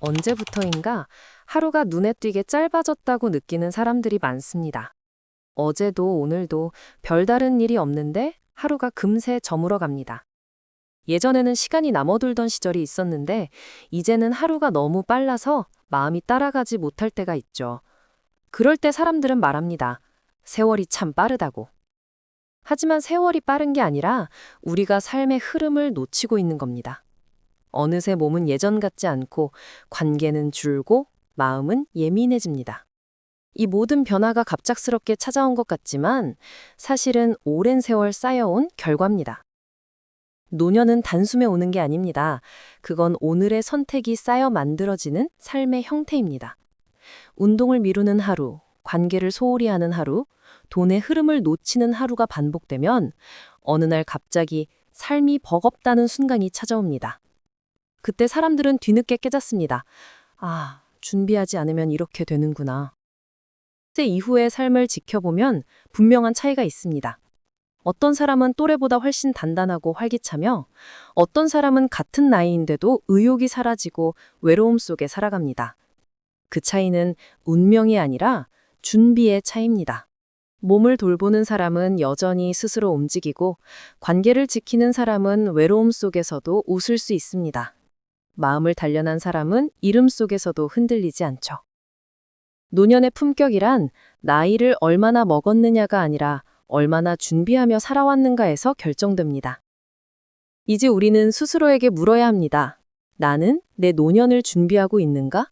언제부터인가 하루가 눈에 띄게 짧아졌다고 느끼는 사람들이 많습니다. 어제도 오늘도 별다른 일이 없는데 하루가 금세 저물어 갑니다. 예전에는 시간이 남어돌던 시절이 있었는데 이제는 하루가 너무 빨라서 마음이 따라가지 못할 때가 있죠. 그럴 때 사람들은 말합니다. 세월이 참 빠르다고. 하지만 세월이 빠른 게 아니라 우리가 삶의 흐름을 놓치고 있는 겁니다. 어느새 몸은 예전 같지 않고 관계는 줄고 마음은 예민해집니다. 이 모든 변화가 갑작스럽게 찾아온 것 같지만 사실은 오랜 세월 쌓여온 결과입니다. 노년은 단숨에 오는 게 아닙니다. 그건 오늘의 선택이 쌓여 만들어지는 삶의 형태입니다. 운동을 미루는 하루, 관계를 소홀히 하는 하루, 돈의 흐름을 놓치는 하루가 반복되면 어느 날 갑자기 삶이 버겁다는 순간이 찾아옵니다. 그때 사람들은 뒤늦게 깨닫습니다. 아, 준비하지 않으면 이렇게 되는구나. 세 이후의 삶을 지켜보면 분명한 차이가 있습니다. 어떤 사람은 또래보다 훨씬 단단하고 활기차며 어떤 사람은 같은 나이인데도 의욕이 사라지고 외로움 속에 살아갑니다. 그 차이는 운명이 아니라 준비의 차이입니다. 몸을 돌보는 사람은 여전히 스스로 움직이고 관계를 지키는 사람은 외로움 속에서도 웃을 수 있습니다. 마음을 단련한 사람은 이름 속에서도 흔들리지 않죠. 노년의 품격이란 나이를 얼마나 먹었느냐가 아니라 얼마나 준비하며 살아왔는가에서 결정됩니다. 이제 우리는 스스로에게 물어야 합니다. 나는 내 노년을 준비하고 있는가?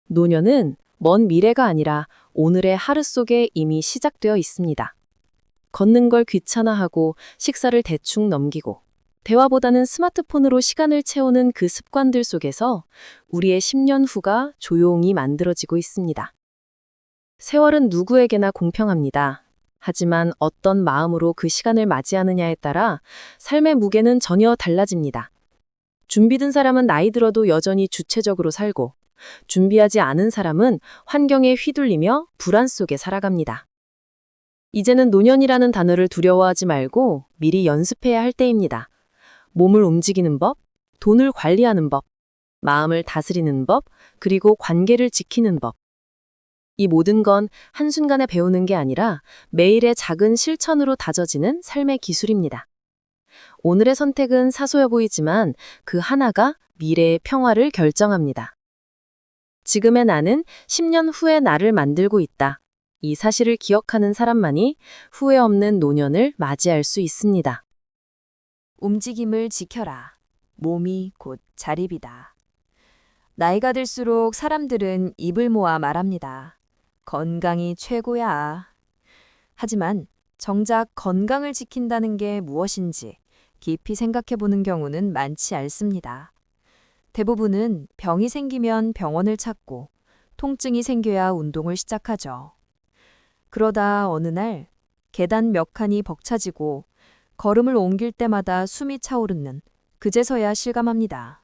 노년은 먼 미래가 아니라 오늘의 하루 속에 이미 시작되어 있습니다. 걷는 걸 귀찮아하고 식사를 대충 넘기고 대화보다는 스마트폰으로 시간을 채우는 그 습관들 속에서 우리의 10년 후가 조용히 만들어지고 있습니다. 세월은 누구에게나 공평합니다. 하지만 어떤 마음으로 그 시간을 맞이하느냐에 따라 삶의 무게는 전혀 달라집니다. 준비된 사람은 나이 들어도 여전히 주체적으로 살고 준비하지 않은 사람은 환경에 휘둘리며 불안 속에 살아갑니다. 이제는 노년이라는 단어를 두려워하지 말고 미리 연습해야 할 때입니다. 몸을 움직이는 법, 돈을 관리하는 법, 마음을 다스리는 법, 그리고 관계를 지키는 법. 이 모든 건 한순간에 배우는 게 아니라 매일의 작은 실천으로 다져지는 삶의 기술입니다. 오늘의 선택은 사소해 보이지만 그 하나가 미래의 평화를 결정합니다. 지금의 나는 10년 후의 나를 만들고 있다. 이 사실을 기억하는 사람만이 후회 없는 노년을 맞이할 수 있습니다. 움직임을 지켜라. 몸이 곧 자립이다. 나이가 들수록 사람들은 입을 모아 말합니다. 건강이 최고야. 하지만 정작 건강을 지킨다는 게 무엇인지 깊이 생각해 보는 경우는 많지 않습니다. 대부분은 병이 생기면 병원을 찾고 통증이 생겨야 운동을 시작하죠. 그러다 어느 날 계단 몇 칸이 벅차지고 걸음을 옮길 때마다 숨이 차오르는 그제서야 실감합니다.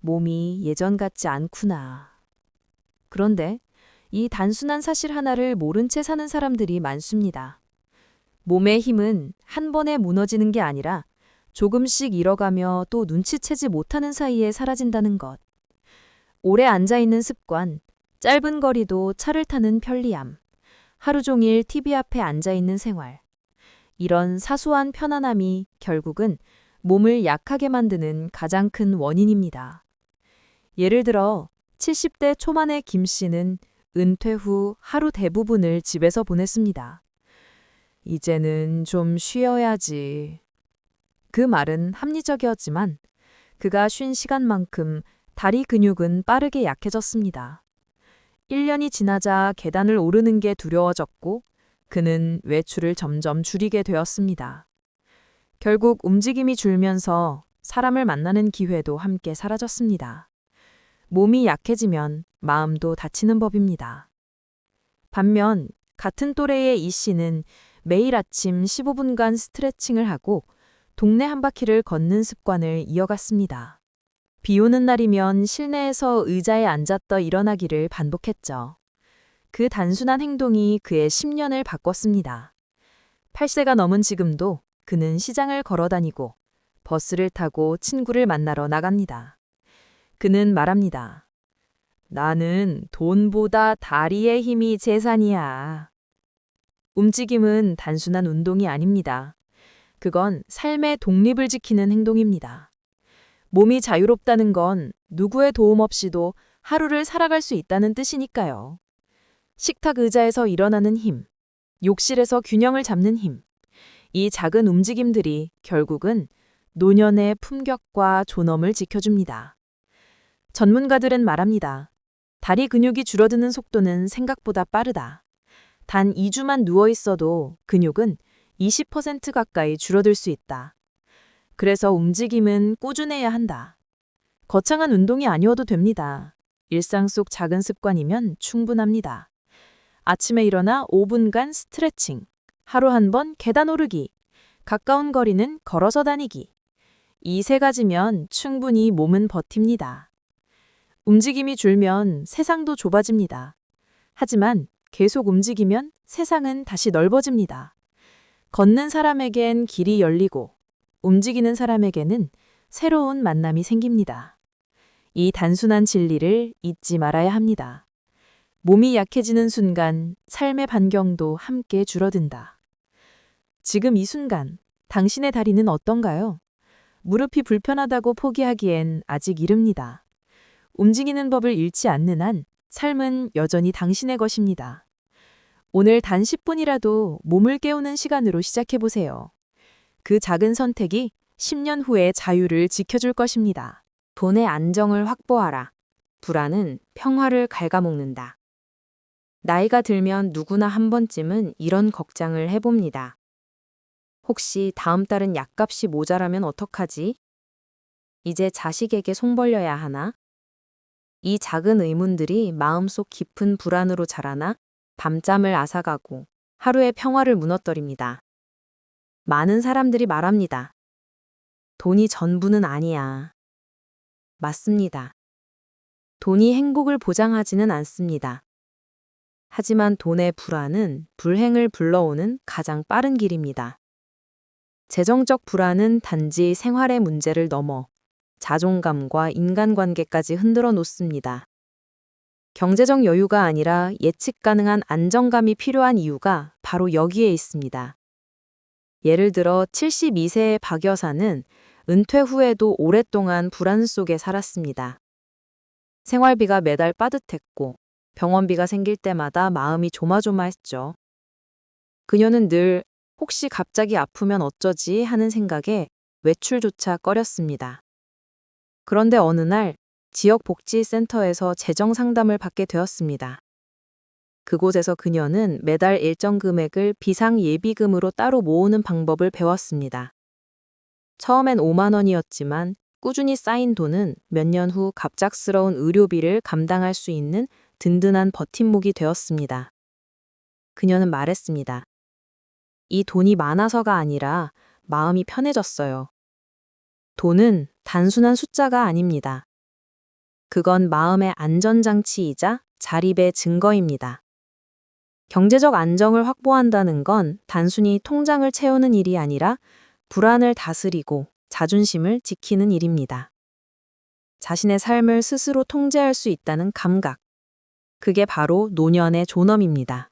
몸이 예전 같지 않구나. 그런데 이 단순한 사실 하나를 모른 채 사는 사람들이 많습니다. 몸의 힘은 한 번에 무너지는 게 아니라 조금씩 잃어가며 또 눈치채지 못하는 사이에 사라진다는 것. 오래 앉아있는 습관, 짧은 거리도 차를 타는 편리함, 하루 종일 TV 앞에 앉아있는 생활. 이런 사소한 편안함이 결국은 몸을 약하게 만드는 가장 큰 원인입니다. 예를 들어 70대 초반의 김 씨는 은퇴 후 하루 대부분을 집에서 보냈습니다. 이제는 좀 쉬어야지. 그 말은 합리적이었지만 그가 쉰 시간만큼 다리 근육은 빠르게 약해졌습니다. 1년이 지나자 계단을 오르는 게 두려워졌고 그는 외출을 점점 줄이게 되었습니다. 결국 움직임이 줄면서 사람을 만나는 기회도 함께 사라졌습니다. 몸이 약해지면 마음도 다치는 법입니다. 반면 같은 또래의 이 씨는 매일 아침 15분간 스트레칭을 하고 동네 한 바퀴를 걷는 습관을 이어갔습니다. 비 오는 날이면 실내에서 의자에 앉았다 일어나기를 반복했죠. 그 단순한 행동이 그의 10년을 바꿨습니다. 8세가 넘은 지금도 그는 시장을 걸어 다니고 버스를 타고 친구를 만나러 나갑니다. 그는 말합니다. 나는 돈보다 다리의 힘이 재산이야. 움직임은 단순한 운동이 아닙니다. 그건 삶의 독립을 지키는 행동입니다. 몸이 자유롭다는 건 누구의 도움 없이도 하루를 살아갈 수 있다는 뜻이니까요. 식탁 의자에서 일어나는 힘, 욕실에서 균형을 잡는 힘, 이 작은 움직임들이 결국은 노년의 품격과 존엄을 지켜줍니다. 전문가들은 말합니다. 다리 근육이 줄어드는 속도는 생각보다 빠르다. 단 2주만 누워 있어도 근육은 20% 가까이 줄어들 수 있다. 그래서 움직임은 꾸준해야 한다. 거창한 운동이 아니어도 됩니다. 일상 속 작은 습관이면 충분합니다. 아침에 일어나 5분간 스트레칭, 하루 한 번 계단 오르기, 가까운 거리는 걸어서 다니기. 이 세 가지면 충분히 몸은 버팁니다. 움직임이 줄면 세상도 좁아집니다. 하지만 계속 움직이면 세상은 다시 넓어집니다. 걷는 사람에겐 길이 열리고 움직이는 사람에게는 새로운 만남이 생깁니다. 이 단순한 진리를 잊지 말아야 합니다. 몸이 약해지는 순간 삶의 반경도 함께 줄어든다. 지금 이 순간 당신의 다리는 어떤가요? 무릎이 불편하다고 포기하기엔 아직 이릅니다. 움직이는 법을 잃지 않는 한 삶은 여전히 당신의 것입니다. 오늘 단 10분이라도 몸을 깨우는 시간으로 시작해보세요. 그 작은 선택이 10년 후의 자유를 지켜줄 것입니다. 돈의 안정을 확보하라. 불안은 평화를 갉아먹는다. 나이가 들면 누구나 한 번쯤은 이런 걱정을 해봅니다. 혹시 다음 달은 약값이 모자라면 어떡하지? 이제 자식에게 송 벌려야 하나? 이 작은 의문들이 마음속 깊은 불안으로 자라나 밤잠을 앗아가고 하루의 평화를 무너뜨립니다. 많은 사람들이 말합니다. 돈이 전부는 아니야. 맞습니다. 돈이 행복을 보장하지는 않습니다. 하지만 돈의 불안은 불행을 불러오는 가장 빠른 길입니다. 재정적 불안은 단지 생활의 문제를 넘어 자존감과 인간관계까지 흔들어 놓습니다. 경제적 여유가 아니라 예측 가능한 안정감이 필요한 이유가 바로 여기에 있습니다. 예를 들어 72세의 박 여사는 은퇴 후에도 오랫동안 불안 속에 살았습니다. 생활비가 매달 빠듯했고 병원비가 생길 때마다 마음이 조마조마했죠. 그녀는 늘 혹시 갑자기 아프면 어쩌지 하는 생각에 외출조차 꺼렸습니다. 그런데 어느 날 지역복지센터에서 재정 상담을 받게 되었습니다. 그곳에서 그녀는 매달 일정 금액을 비상예비금으로 따로 모으는 방법을 배웠습니다. 처음엔 5만 원이었지만 꾸준히 쌓인 돈은 몇 년 후 갑작스러운 의료비를 감당할 수 있는 든든한 버팀목이 되었습니다. 그녀는 말했습니다. 이 돈이 많아서가 아니라 마음이 편해졌어요. 돈은 단순한 숫자가 아닙니다. 그건 마음의 안전장치이자 자립의 증거입니다. 경제적 안정을 확보한다는 건 단순히 통장을 채우는 일이 아니라 불안을 다스리고 자존심을 지키는 일입니다. 자신의 삶을 스스로 통제할 수 있다는 감각. 그게 바로 노년의 존엄입니다.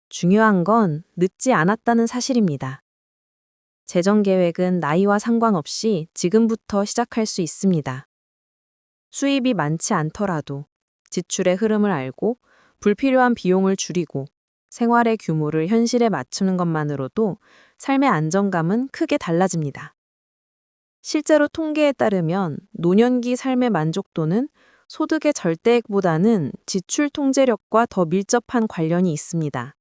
중요한 건 늦지 않았다는 사실입니다. 재정 계획은 나이와 상관없이 지금부터 시작할 수 있습니다. 수입이 많지 않더라도 지출의 흐름을 알고 불필요한 비용을 줄이고 생활의 규모를 현실에 맞추는 것만으로도 삶의 안정감은 크게 달라집니다. 실제로 통계에 따르면 노년기 삶의 만족도는 소득의 절대액보다는 지출 통제력과 더 밀접한 관련이 있습니다.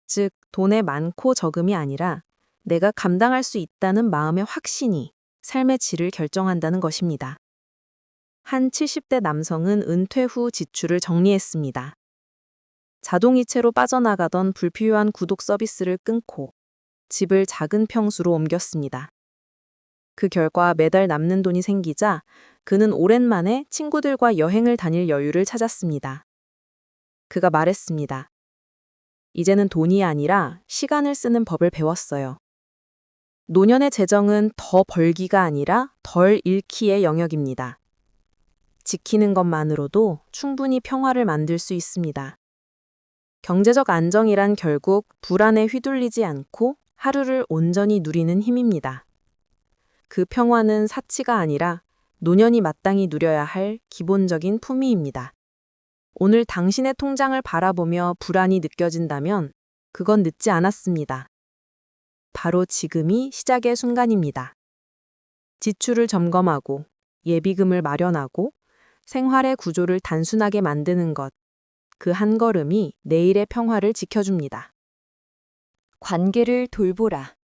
즉, 돈의 많고 적음이 아니라 내가 감당할 수 있다는 마음의 확신이 삶의 질을 결정한다는 것입니다. 한 70대 남성은 은퇴 후 지출을 정리했습니다. 자동이체로 빠져나가던 불필요한 구독 서비스를 끊고 집을 작은 평수로 옮겼습니다. 그 결과 매달 남는 돈이 생기자 그는 오랜만에 친구들과 여행을 다닐 여유를 찾았습니다. 그가 말했습니다. 이제는 돈이 아니라 시간을 쓰는 법을 배웠어요. 노년의 재정은 더 벌기가 아니라 덜 잃기의 영역입니다. 지키는 것만으로도 충분히 평화를 만들 수 있습니다. 경제적 안정이란 결국 불안에 휘둘리지 않고 하루를 온전히 누리는 힘입니다. 그 평화는 사치가 아니라 노년이 마땅히 누려야 할 기본적인 품위입니다. 오늘 당신의 통장을 바라보며 불안이 느껴진다면 그건 늦지 않았습니다. 바로 지금이 시작의 순간입니다. 지출을 점검하고 예비금을 마련하고 생활의 구조를 단순하게 만드는 것, 그 한 걸음이 내일의 평화를 지켜줍니다. 관계를 돌보라.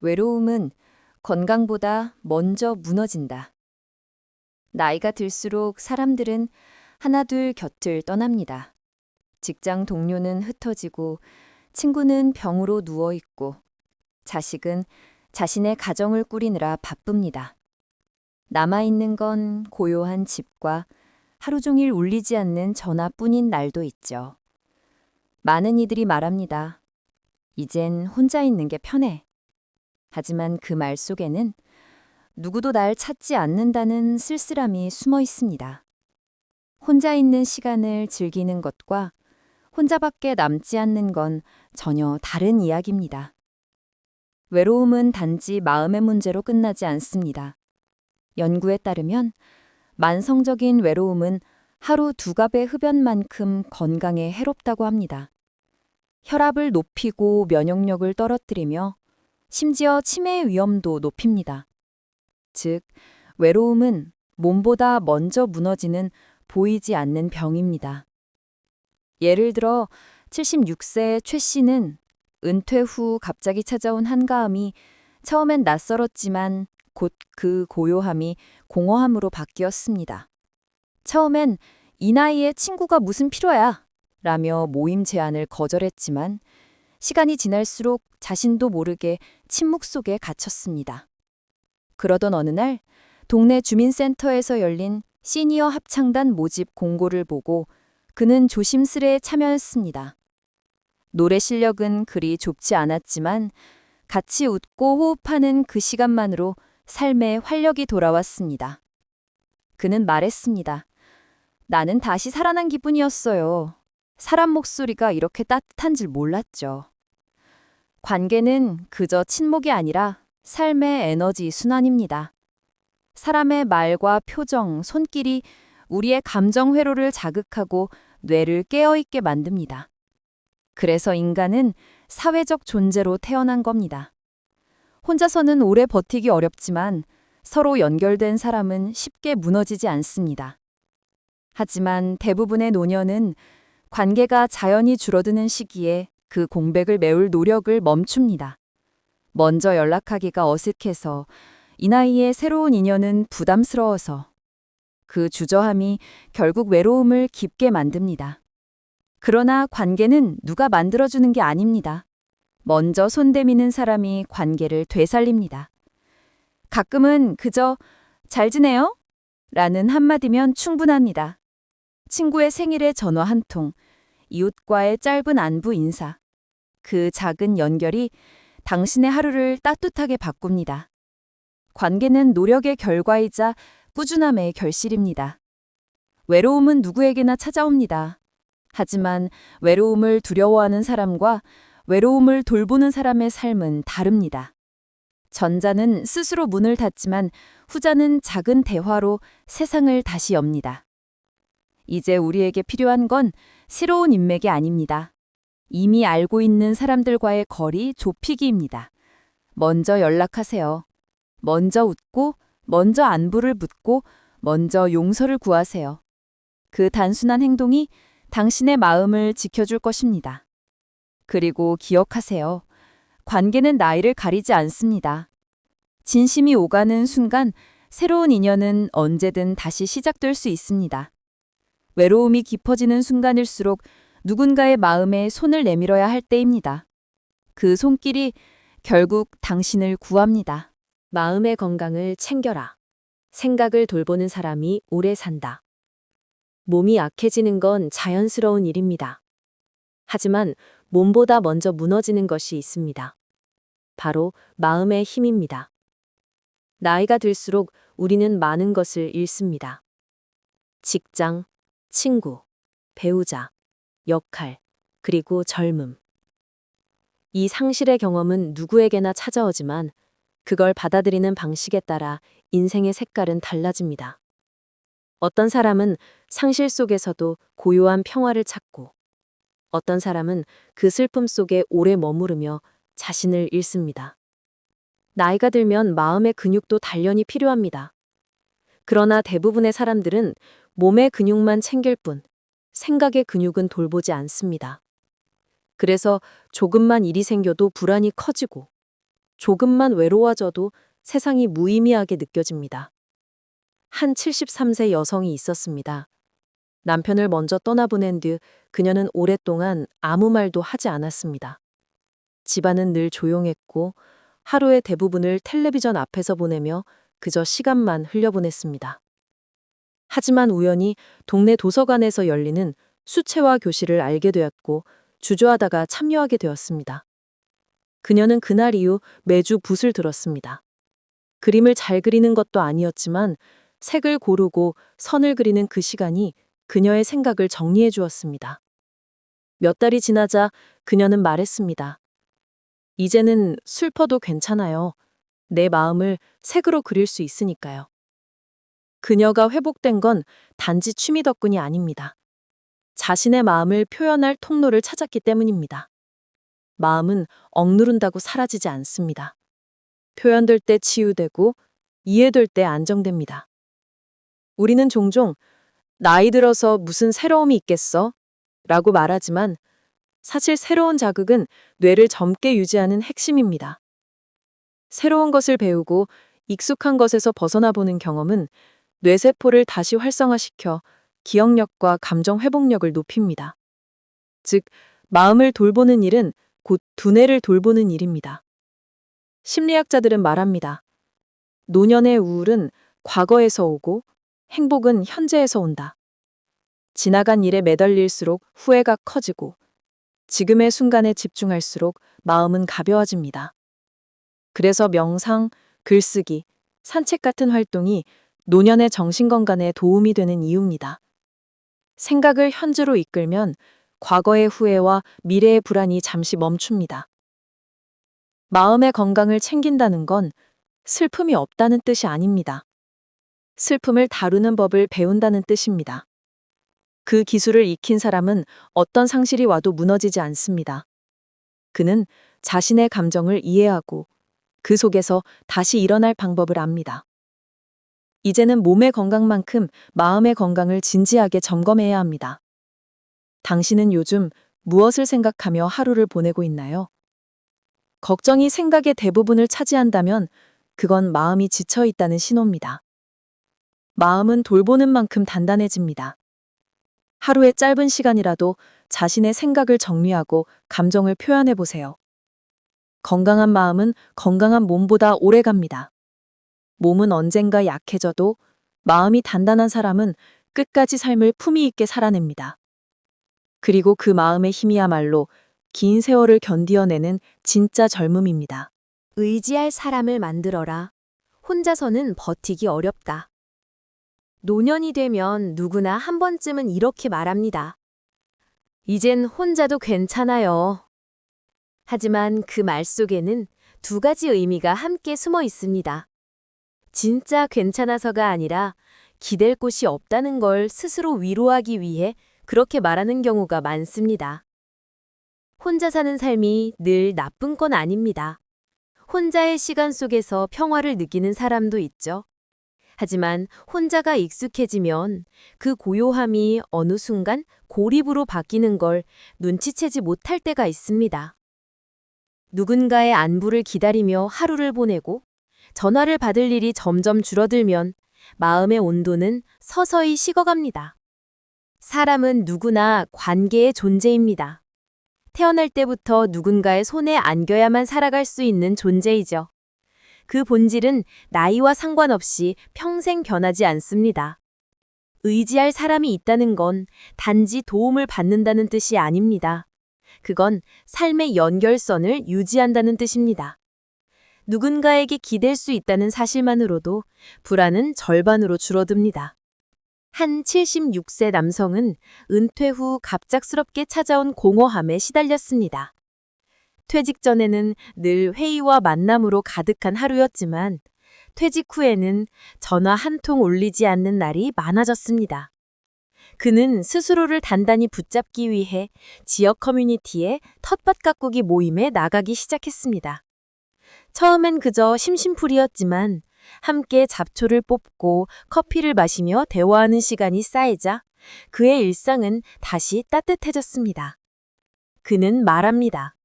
외로움은 건강보다 먼저 무너진다. 나이가 들수록 사람들은 하나둘 곁을 떠납니다. 직장 동료는 흩어지고 친구는 병으로 누워있고 자식은 자신의 가정을 꾸리느라 바쁩니다. 남아있는 건 고요한 집과 하루 종일 울리지 않는 전화뿐인 날도 있죠. 많은 이들이 말합니다. 이젠 혼자 있는 게 편해. 하지만 그 말 속에는 누구도 날 찾지 않는다는 쓸쓸함이 숨어 있습니다. 혼자 있는 시간을 즐기는 것과 혼자밖에 남지 않는 건 전혀 다른 이야기입니다. 외로움은 단지 마음의 문제로 끝나지 않습니다. 연구에 따르면 만성적인 외로움은 하루 2갑의 흡연만큼 건강에 해롭다고 합니다. 혈압을 높이고 면역력을 떨어뜨리며 심지어 치매 위험도 높입니다. 즉, 외로움은 몸보다 먼저 무너지는 보이지 않는 병입니다. 예를 들어 76세의 최 씨는 은퇴 후 갑자기 찾아온 한가함이 처음엔 낯설었지만 곧 그 고요함이 공허함으로 바뀌었습니다. 처음엔 이 나이에 친구가 무슨 필요야? 라며 모임 제안을 거절했지만 시간이 지날수록 자신도 모르게 침묵 속에 갇혔습니다. 그러던 어느 날 동네 주민센터에서 열린 시니어 합창단 모집 공고를 보고 그는 조심스레 참여했습니다. 노래 실력은 그리 좁지 않았지만 같이 웃고 호흡하는 그 시간만으로 삶에 활력이 돌아왔습니다. 그는 말했습니다. 나는 다시 살아난 기분이었어요. 사람 목소리가 이렇게 따뜻한 줄 몰랐죠. 관계는 그저 친목이 아니라 삶의 에너지 순환입니다. 사람의 말과 표정, 손길이 우리의 감정 회로를 자극하고 뇌를 깨어있게 만듭니다. 그래서 인간은 사회적 존재로 태어난 겁니다. 혼자서는 오래 버티기 어렵지만 서로 연결된 사람은 쉽게 무너지지 않습니다. 하지만 대부분의 노년은 관계가 자연히 줄어드는 시기에 그 공백을 메울 노력을 멈춥니다. 먼저 연락하기가 어색해서 이 나이에 새로운 인연은 부담스러워서 그 주저함이 결국 외로움을 깊게 만듭니다. 그러나 관계는 누가 만들어주는 게 아닙니다. 먼저 손대미는 사람이 관계를 되살립니다. 가끔은 그저 잘 지내요? 라는 한마디면 충분합니다. 친구의 생일에 전화 한 통, 이웃과의 짧은 안부 인사. 그 작은 연결이 당신의 하루를 따뜻하게 바꿉니다. 관계는 노력의 결과이자 꾸준함의 결실입니다. 외로움은 누구에게나 찾아옵니다. 하지만 외로움을 두려워하는 사람과 외로움을 돌보는 사람의 삶은 다릅니다. 전자는 스스로 문을 닫지만 후자는 작은 대화로 세상을 다시 엽니다. 이제 우리에게 필요한 건 새로운 인맥이 아닙니다. 이미 알고 있는 사람들과의 거리 좁히기입니다. 먼저 연락하세요. 먼저 웃고, 먼저 안부를 묻고, 먼저 용서를 구하세요. 그 단순한 행동이 당신의 마음을 지켜줄 것입니다. 그리고 기억하세요. 관계는 나이를 가리지 않습니다. 진심이 오가는 순간 새로운 인연은 언제든 다시 시작될 수 있습니다. 외로움이 깊어지는 순간일수록 누군가의 마음에 손을 내밀어야 할 때입니다. 그 손길이 결국 당신을 구합니다. 마음의 건강을 챙겨라. 생각을 돌보는 사람이 오래 산다. 몸이 약해지는 건 자연스러운 일입니다. 하지만 몸보다 먼저 무너지는 것이 있습니다. 바로 마음의 힘입니다. 나이가 들수록 우리는 많은 것을 잃습니다. 직장, 친구, 배우자, 역할, 그리고 젊음. 이 상실의 경험은 누구에게나 찾아오지만 그걸 받아들이는 방식에 따라 인생의 색깔은 달라집니다. 어떤 사람은 상실 속에서도 고요한 평화를 찾고, 어떤 사람은 그 슬픔 속에 오래 머무르며 자신을 잃습니다. 나이가 들면 마음의 근육도 단련이 필요합니다. 그러나 대부분의 사람들은 몸의 근육만 챙길 뿐, 생각의 근육은 돌보지 않습니다. 그래서 조금만 일이 생겨도 불안이 커지고, 조금만 외로워져도 세상이 무의미하게 느껴집니다. 한 73세 여성이 있었습니다. 남편을 먼저 떠나보낸 뒤 그녀는 오랫동안 아무 말도 하지 않았습니다. 집안은 늘 조용했고 하루의 대부분을 텔레비전 앞에서 보내며 그저 시간만 흘려보냈습니다. 하지만 우연히 동네 도서관에서 열리는 수채화 교실을 알게 되었고 주저하다가 참여하게 되었습니다. 그녀는 그날 이후 매주 붓을 들었습니다. 그림을 잘 그리는 것도 아니었지만 색을 고르고 선을 그리는 그 시간이 그녀의 생각을 정리해 주었습니다. 몇 달이 지나자 그녀는 말했습니다. 이제는 슬퍼도 괜찮아요. 내 마음을 색으로 그릴 수 있으니까요. 그녀가 회복된 건 단지 취미 덕분이 아닙니다. 자신의 마음을 표현할 통로를 찾았기 때문입니다. 마음은 억누른다고 사라지지 않습니다. 표현될 때 치유되고 이해될 때 안정됩니다. 우리는 종종 나이 들어서 무슨 새로움이 있겠어? 라고 말하지만 사실 새로운 자극은 뇌를 젊게 유지하는 핵심입니다. 새로운 것을 배우고 익숙한 것에서 벗어나 보는 경험은 뇌세포를 다시 활성화시켜 기억력과 감정 회복력을 높입니다. 즉, 마음을 돌보는 일은 곧 두뇌를 돌보는 일입니다. 심리학자들은 말합니다. 노년의 우울은 과거에서 오고 행복은 현재에서 온다. 지나간 일에 매달릴수록 후회가 커지고 지금의 순간에 집중할수록 마음은 가벼워집니다. 그래서 명상, 글쓰기, 산책 같은 활동이 노년의 정신건강에 도움이 되는 이유입니다. 생각을 현재로 이끌면 과거의 후회와 미래의 불안이 잠시 멈춥니다. 마음의 건강을 챙긴다는 건 슬픔이 없다는 뜻이 아닙니다. 슬픔을 다루는 법을 배운다는 뜻입니다. 그 기술을 익힌 사람은 어떤 상실이 와도 무너지지 않습니다. 그는 자신의 감정을 이해하고 그 속에서 다시 일어날 방법을 압니다. 이제는 몸의 건강만큼 마음의 건강을 진지하게 점검해야 합니다. 당신은 요즘 무엇을 생각하며 하루를 보내고 있나요? 걱정이 생각의 대부분을 차지한다면 그건 마음이 지쳐 있다는 신호입니다. 마음은 돌보는 만큼 단단해집니다. 하루의 짧은 시간이라도 자신의 생각을 정리하고 감정을 표현해 보세요. 건강한 마음은 건강한 몸보다 오래 갑니다. 몸은 언젠가 약해져도 마음이 단단한 사람은 끝까지 삶을 품위 있게 살아냅니다. 그리고 그 마음의 힘이야말로 긴 세월을 견디어내는 진짜 젊음입니다. 의지할 사람을 만들어라. 혼자서는 버티기 어렵다. 노년이 되면 누구나 한 번쯤은 이렇게 말합니다. 이젠 혼자도 괜찮아요. 하지만 그 말 속에는 두 가지 의미가 함께 숨어 있습니다. 진짜 괜찮아서가 아니라 기댈 곳이 없다는 걸 스스로 위로하기 위해 그렇게 말하는 경우가 많습니다. 혼자 사는 삶이 늘 나쁜 건 아닙니다. 혼자의 시간 속에서 평화를 느끼는 사람도 있죠. 하지만 혼자가 익숙해지면 그 고요함이 어느 순간 고립으로 바뀌는 걸 눈치채지 못할 때가 있습니다. 누군가의 안부를 기다리며 하루를 보내고 전화를 받을 일이 점점 줄어들면 마음의 온도는 서서히 식어갑니다. 사람은 누구나 관계의 존재입니다. 태어날 때부터 누군가의 손에 안겨야만 살아갈 수 있는 존재이죠. 그 본질은 나이와 상관없이 평생 변하지 않습니다. 의지할 사람이 있다는 건 단지 도움을 받는다는 뜻이 아닙니다. 그건 삶의 연결선을 유지한다는 뜻입니다. 누군가에게 기댈 수 있다는 사실만으로도 불안은 절반으로 줄어듭니다. 한 76세 남성은 은퇴 후 갑작스럽게 찾아온 공허함에 시달렸습니다. 퇴직 전에는 늘 회의와 만남으로 가득한 하루였지만 퇴직 후에는 전화 한 통 올리지 않는 날이 많아졌습니다. 그는 스스로를 단단히 붙잡기 위해 지역 커뮤니티의 텃밭 가꾸기 모임에 나가기 시작했습니다. 처음엔 그저 심심풀이였지만 함께 잡초를 뽑고 커피를 마시며 대화하는 시간이 쌓이자 그의 일상은 다시 따뜻해졌습니다. 그는 말합니다.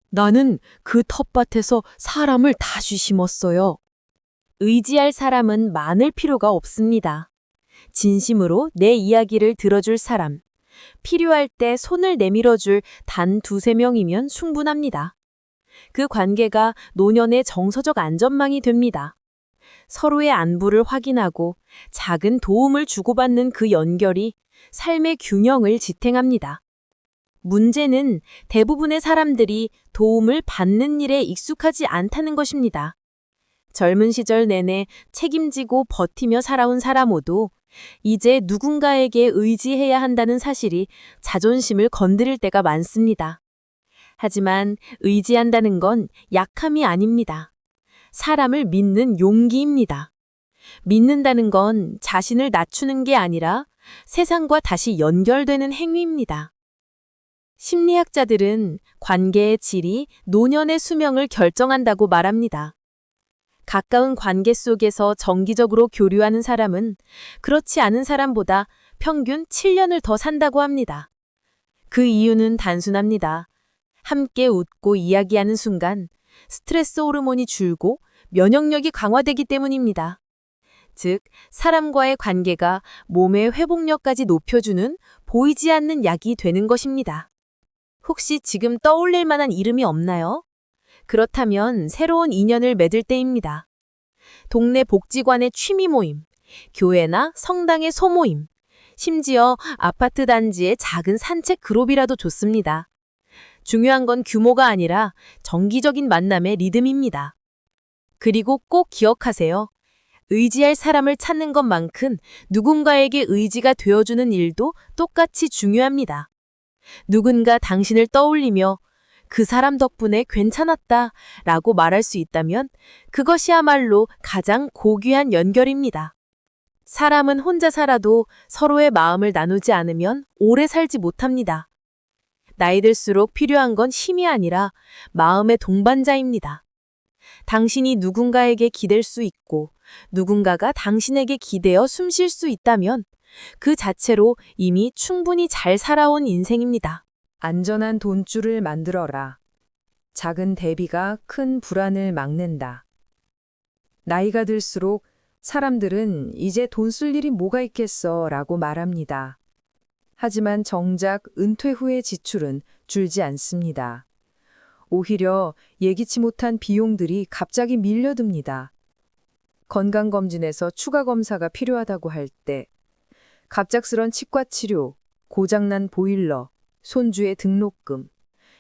나는 그 텃밭에서 사람을 다시 심었어요. 의지할 사람은 많을 필요가 없습니다. 진심으로 내 이야기를 들어줄 사람, 필요할 때 손을 내밀어줄 단 2~3명이면 충분합니다. 그 관계가 노년의 정서적 안전망이 됩니다. 서로의 안부를 확인하고 작은 도움을 주고받는 그 연결이 삶의 균형을 지탱합니다. 문제는 대부분의 사람들이 도움을 받는 일에 익숙하지 않다는 것입니다. 젊은 시절 내내 책임지고 버티며 살아온 사람호도 이제 누군가에게 의지해야 한다는 사실이 자존심을 건드릴 때가 많습니다. 하지만 의지한다는 건 약함이 아닙니다. 사람을 믿는 용기입니다. 믿는다는 건 자신을 낮추는 게 아니라 세상과 다시 연결되는 행위입니다. 심리학자들은 관계의 질이 노년의 수명을 결정한다고 말합니다. 가까운 관계 속에서 정기적으로 교류하는 사람은 그렇지 않은 사람보다 평균 7년을 더 산다고 합니다. 그 이유는 단순합니다. 함께 웃고 이야기하는 순간 스트레스 호르몬이 줄고 면역력이 강화되기 때문입니다. 즉, 사람과의 관계가 몸의 회복력까지 높여주는 보이지 않는 약이 되는 것입니다. 혹시 지금 떠올릴 만한 이름이 없나요? 그렇다면 새로운 인연을 맺을 때입니다. 동네 복지관의 취미 모임, 교회나 성당의 소모임, 심지어 아파트 단지의 작은 산책 그룹이라도 좋습니다. 중요한 건 규모가 아니라 정기적인 만남의 리듬입니다. 그리고 꼭 기억하세요. 의지할 사람을 찾는 것만큼 누군가에게 의지가 되어주는 일도 똑같이 중요합니다. 누군가 당신을 떠올리며 그 사람 덕분에 괜찮았다 라고 말할 수 있다면 그것이야말로 가장 고귀한 연결입니다. 사람은 혼자 살아도 서로의 마음을 나누지 않으면 오래 살지 못합니다. 나이 들수록 필요한 건 힘이 아니라 마음의 동반자입니다. 당신이 누군가에게 기댈 수 있고 누군가가 당신에게 기대어 숨 쉴 수 있다면 그 자체로 이미 충분히 잘 살아온 인생입니다. 안전한 돈줄을 만들어라. 작은 대비가 큰 불안을 막는다. 나이가 들수록 사람들은 이제 돈 쓸 일이 뭐가 있겠어 라고 말합니다. 하지만 정작 은퇴 후의 지출은 줄지 않습니다. 오히려 예기치 못한 비용들이 갑자기 밀려듭니다. 건강검진에서 추가 검사가 필요하다고 할 때, 갑작스런 치과 치료, 고장난 보일러, 손주의 등록금,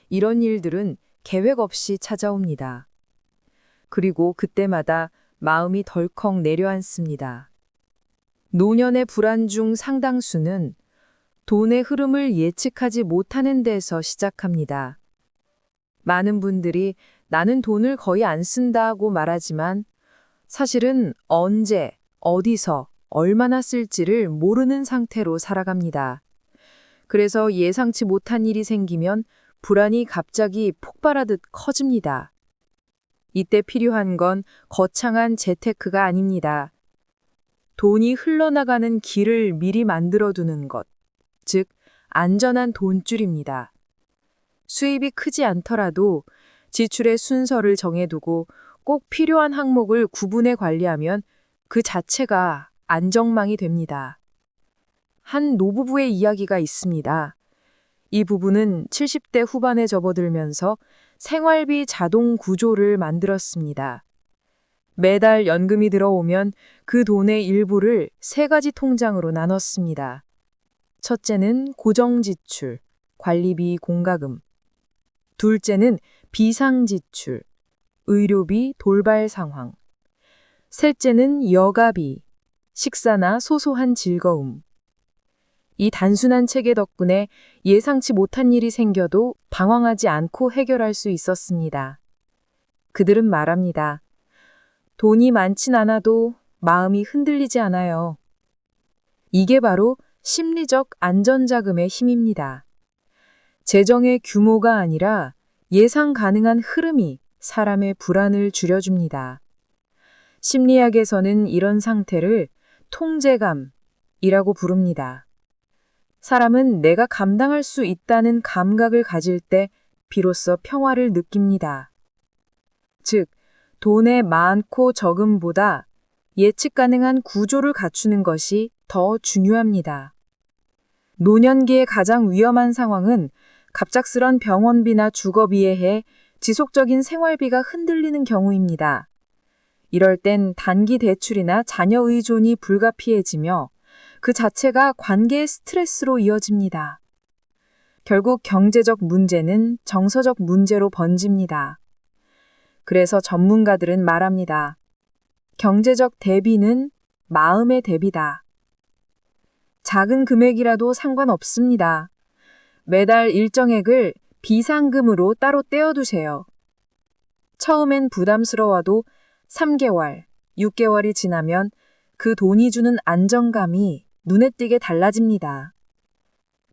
이런 일들은 계획 없이 찾아옵니다. 그리고 그때마다 마음이 덜컥 내려앉습니다. 노년의 불안 중 상당수는 돈의 흐름을 예측하지 못하는 데서 시작합니다. 많은 분들이 나는 돈을 거의 안 쓴다고 말하지만 사실은 언제, 어디서, 얼마나 쓸지를 모르는 상태로 살아갑니다. 그래서 예상치 못한 일이 생기면 불안이 갑자기 폭발하듯 커집니다. 이때 필요한 건 거창한 재테크가 아닙니다. 돈이 흘러나가는 길을 미리 만들어두는 것, 즉 안전한 돈줄입니다. 수입이 크지 않더라도 지출의 순서를 정해두고 꼭 필요한 항목을 구분해 관리하면 그 자체가 안정망이 됩니다. 한 노부부의 이야기가 있습니다. 이 부부는 70대 후반에 접어들면서 생활비 자동 구조를 만들었습니다. 매달 연금이 들어오면 그 돈의 일부를 3가지 통장으로 나눴습니다. 첫째는 고정지출, 관리비 공과금. 둘째는 비상지출, 의료비 돌발 상황. 셋째는 여가비, 식사나 소소한 즐거움. 이 단순한 체계 덕분에 예상치 못한 일이 생겨도 방황하지 않고 해결할 수 있었습니다. 그들은 말합니다. 돈이 많진 않아도 마음이 흔들리지 않아요. 이게 바로 심리적 안전자금의 힘입니다. 재정의 규모가 아니라 예상 가능한 흐름이 사람의 불안을 줄여줍니다. 심리학에서는 이런 상태를 통제감이라고 부릅니다. 사람은 내가 감당할 수 있다는 감각을 가질 때 비로소 평화를 느낍니다. 즉, 돈의 많고 적음보다 예측 가능한 구조를 갖추는 것이 더 중요합니다. 노년기의 가장 위험한 상황은 갑작스런 병원비나 주거비에 해 지속적인 생활비가 흔들리는 경우입니다. 이럴 땐 단기 대출이나 자녀 의존이 불가피해지며 그 자체가 관계의 스트레스로 이어집니다. 결국 경제적 문제는 정서적 문제로 번집니다. 그래서 전문가들은 말합니다. 경제적 대비는 마음의 대비다. 작은 금액이라도 상관없습니다. 매달 일정액을 비상금으로 따로 떼어두세요. 처음엔 부담스러워도 3개월, 6개월이 지나면 그 돈이 주는 안정감이 눈에 띄게 달라집니다.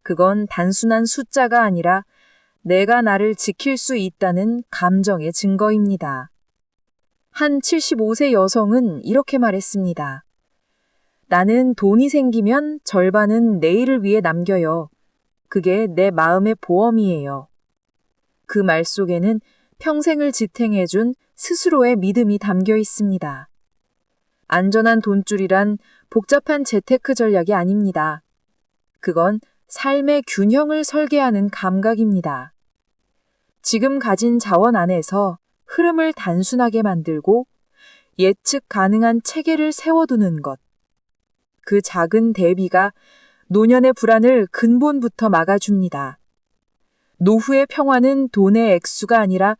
그건 단순한 숫자가 아니라 내가 나를 지킬 수 있다는 감정의 증거입니다. 한 75세 여성은 이렇게 말했습니다. 나는 돈이 생기면 절반은 내일을 위해 남겨요. 그게 내 마음의 보험이에요. 그 말 속에는 평생을 지탱해준 스스로의 믿음이 담겨 있습니다. 안전한 돈줄이란 복잡한 재테크 전략이 아닙니다. 그건 삶의 균형을 설계하는 감각입니다. 지금 가진 자원 안에서 흐름을 단순하게 만들고 예측 가능한 체계를 세워두는 것. 그 작은 대비가 노년의 불안을 근본부터 막아줍니다. 노후의 평화는 돈의 액수가 아니라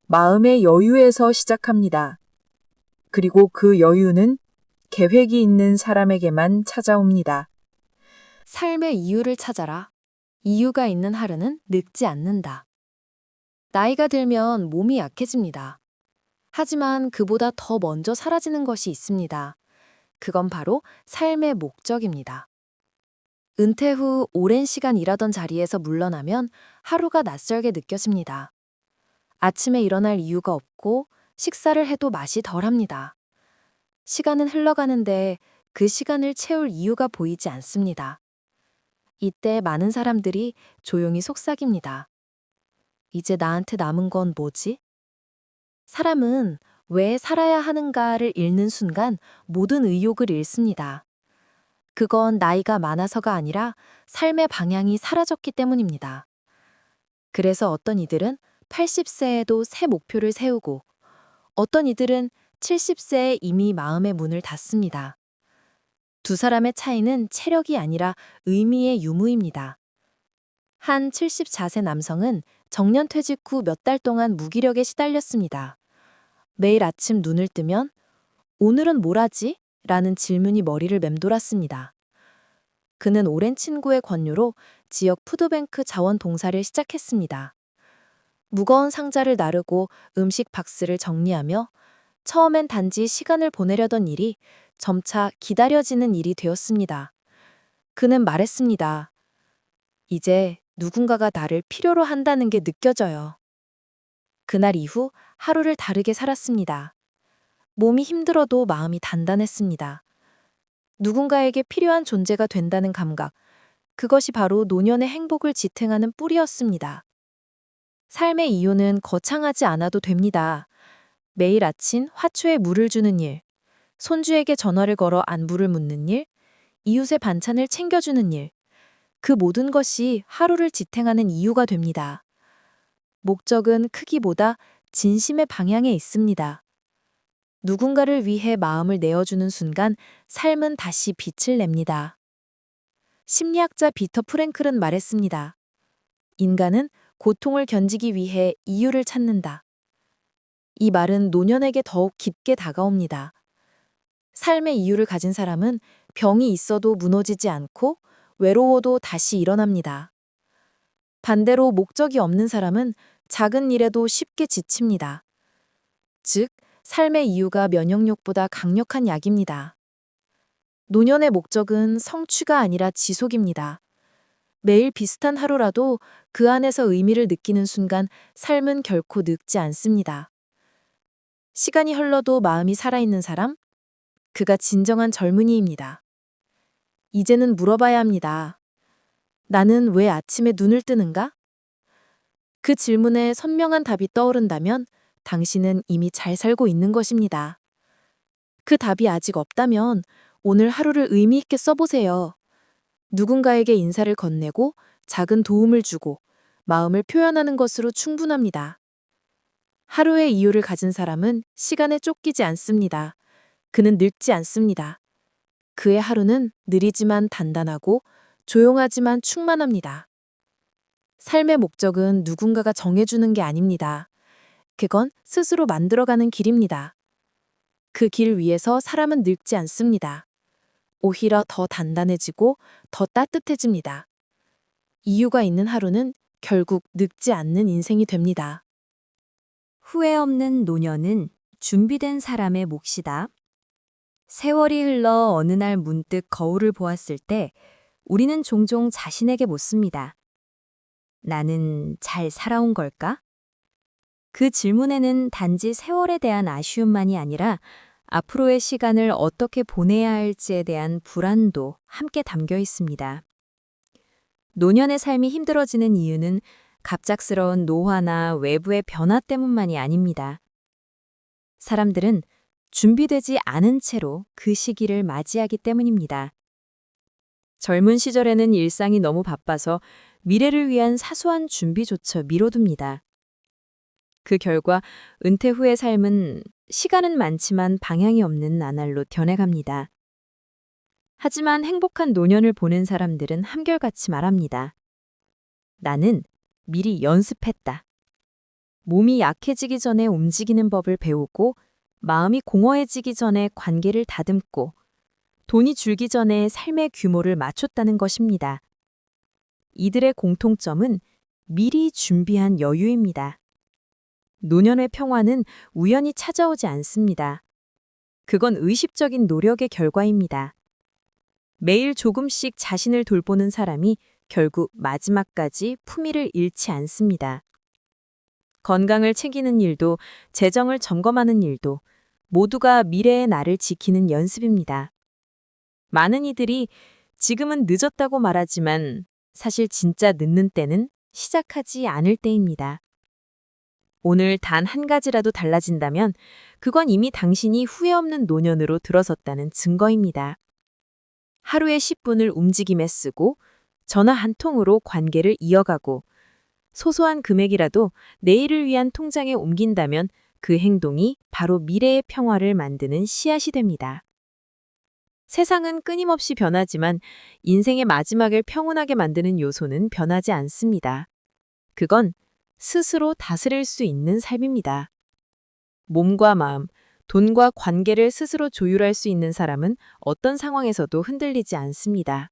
마음의 여유에서 시작합니다. 그리고 그 여유는 계획이 있는 사람에게만 찾아옵니다. 삶의 이유를 찾아라. 이유가 있는 하루는 늙지 않는다. 나이가 들면 몸이 약해집니다. 하지만 그보다 더 먼저 사라지는 것이 있습니다. 그건 바로 삶의 목적입니다. 은퇴 후 오랜 시간 일하던 자리에서 물러나면 하루가 낯설게 느껴집니다. 아침에 일어날 이유가 없고 식사를 해도 맛이 덜합니다. 시간은 흘러가는데 그 시간을 채울 이유가 보이지 않습니다. 이때 많은 사람들이 조용히 속삭입니다. 이제 나한테 남은 건 뭐지? 사람은 왜 살아야 하는가를 잃는 순간 모든 의욕을 잃습니다. 그건 나이가 많아서가 아니라 삶의 방향이 사라졌기 때문입니다. 그래서 어떤 이들은 80세에도 새 목표를 세우고 어떤 이들은 70세에 이미 마음의 문을 닫습니다. 두 사람의 차이는 체력이 아니라 의미의 유무입니다. 한 74세 남성은 정년퇴직 후 몇 달 동안 무기력에 시달렸습니다. 매일 아침 눈을 뜨면 오늘은 뭘 하지? 라는 질문이 머리를 맴돌았습니다. 그는 오랜 친구의 권유로 지역 푸드뱅크 자원 봉사를 시작했습니다. 무거운 상자를 나르고 음식 박스를 정리하며 처음엔 단지 시간을 보내려던 일이 점차 기다려지는 일이 되었습니다. 그는 말했습니다. 이제 누군가가 나를 필요로 한다는 게 느껴져요. 그날 이후 하루를 다르게 살았습니다. 몸이 힘들어도 마음이 단단했습니다. 누군가에게 필요한 존재가 된다는 감각, 그것이 바로 노년의 행복을 지탱하는 뿌리였습니다. 삶의 이유는 거창하지 않아도 됩니다. 매일 아침 화초에 물을 주는 일, 손주에게 전화를 걸어 안부를 묻는 일, 이웃의 반찬을 챙겨주는 일, 그 모든 것이 하루를 지탱하는 이유가 됩니다. 목적은 크기보다 진심의 방향에 있습니다. 누군가를 위해 마음을 내어주는 순간 삶은 다시 빛을 냅니다. 심리학자 비터 프랭클은 말했습니다. 인간은 고통을 견디기 위해 이유를 찾는다. 이 말은 노년에게 더욱 깊게 다가옵니다. 삶의 이유를 가진 사람은 병이 있어도 무너지지 않고 외로워도 다시 일어납니다. 반대로 목적이 없는 사람은 작은 일에도 쉽게 지칩니다. 즉, 삶의 이유가 면역력보다 강력한 약입니다. 노년의 목적은 성취가 아니라 지속입니다. 매일 비슷한 하루라도 그 안에서 의미를 느끼는 순간 삶은 결코 늙지 않습니다. 시간이 흘러도 마음이 살아있는 사람? 그가 진정한 젊은이입니다. 이제는 물어봐야 합니다. 나는 왜 아침에 눈을 뜨는가? 그 질문에 선명한 답이 떠오른다면 당신은 이미 잘 살고 있는 것입니다. 그 답이 아직 없다면 오늘 하루를 의미 있게 써보세요. 누군가에게 인사를 건네고 작은 도움을 주고 마음을 표현하는 것으로 충분합니다. 하루의 이유를 가진 사람은 시간에 쫓기지 않습니다. 그는 늙지 않습니다. 그의 하루는 느리지만 단단하고 조용하지만 충만합니다. 삶의 목적은 누군가가 정해주는 게 아닙니다. 그건 스스로 만들어가는 길입니다. 그 길 위에서 사람은 늙지 않습니다. 오히려 더 단단해지고 더 따뜻해집니다. 이유가 있는 하루는 결국 늙지 않는 인생이 됩니다. 후회 없는 노년은 준비된 사람의 몫이다. 세월이 흘러 어느 날 문득 거울을 보았을 때 우리는 종종 자신에게 묻습니다. 나는 잘 살아온 걸까? 그 질문에는 단지 세월에 대한 아쉬움만이 아니라 앞으로의 시간을 어떻게 보내야 할지에 대한 불안도 함께 담겨 있습니다. 노년의 삶이 힘들어지는 이유는 갑작스러운 노화나 외부의 변화 때문만이 아닙니다. 사람들은 준비되지 않은 채로 그 시기를 맞이하기 때문입니다. 젊은 시절에는 일상이 너무 바빠서 미래를 위한 사소한 준비조차 미뤄둡니다. 그 결과 은퇴 후의 삶은 시간은 많지만 방향이 없는 나날로 변해갑니다. 하지만 행복한 노년을 보낸 사람들은 한결같이 말합니다. 나는 미리 연습했다. 몸이 약해지기 전에 움직이는 법을 배우고 마음이 공허해지기 전에 관계를 다듬고 돈이 줄기 전에 삶의 규모를 맞췄다는 것입니다. 이들의 공통점은 미리 준비한 여유입니다. 노년의 평화는 우연히 찾아오지 않습니다. 그건 의식적인 노력의 결과입니다. 매일 조금씩 자신을 돌보는 사람이 결국 마지막까지 품위를 잃지 않습니다. 건강을 챙기는 일도 재정을 점검하는 일도 모두가 미래의 나를 지키는 연습입니다. 많은 이들이 지금은 늦었다고 말하지만 사실 진짜 늦는 때는 시작하지 않을 때입니다. 오늘 단 한 가지라도 달라진다면 그건 이미 당신이 후회 없는 노년으로 들어섰다는 증거입니다. 하루의 10분을 움직임에 쓰고 전화 한 통으로 관계를 이어가고 소소한 금액이라도 내일을 위한 통장에 옮긴다면 그 행동이 바로 미래의 평화를 만드는 씨앗이 됩니다. 세상은 끊임없이 변하지만 인생의 마지막을 평온하게 만드는 요소는 변하지 않습니다. 그건 스스로 다스릴 수 있는 삶입니다. 몸과 마음, 돈과 관계를 스스로 조율할 수 있는 사람은 어떤 상황에서도 흔들리지 않습니다.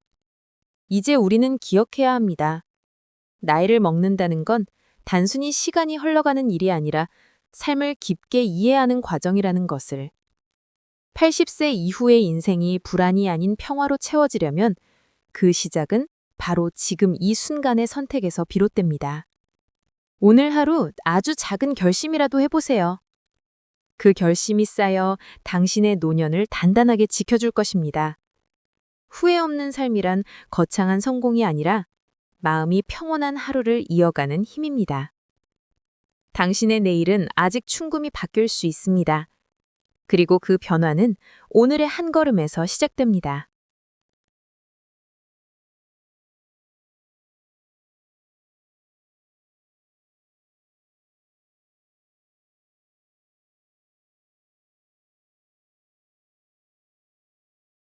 이제 우리는 기억해야 합니다. 나이를 먹는다는 건 단순히 시간이 흘러가는 일이 아니라 삶을 깊게 이해하는 과정이라는 것을. 80세 이후의 인생이 불안이 아닌 평화로 채워지려면 그 시작은 바로 지금 이 순간의 선택에서 비롯됩니다. 오늘 하루 아주 작은 결심이라도 해보세요. 그 결심이 쌓여 당신의 노년을 단단하게 지켜줄 것입니다. 후회 없는 삶이란 거창한 성공이 아니라 마음이 평온한 하루를 이어가는 힘입니다. 당신의 내일은 아직 충분히 바뀔 수 있습니다. 그리고 그 변화는 오늘의 한 걸음에서 시작됩니다.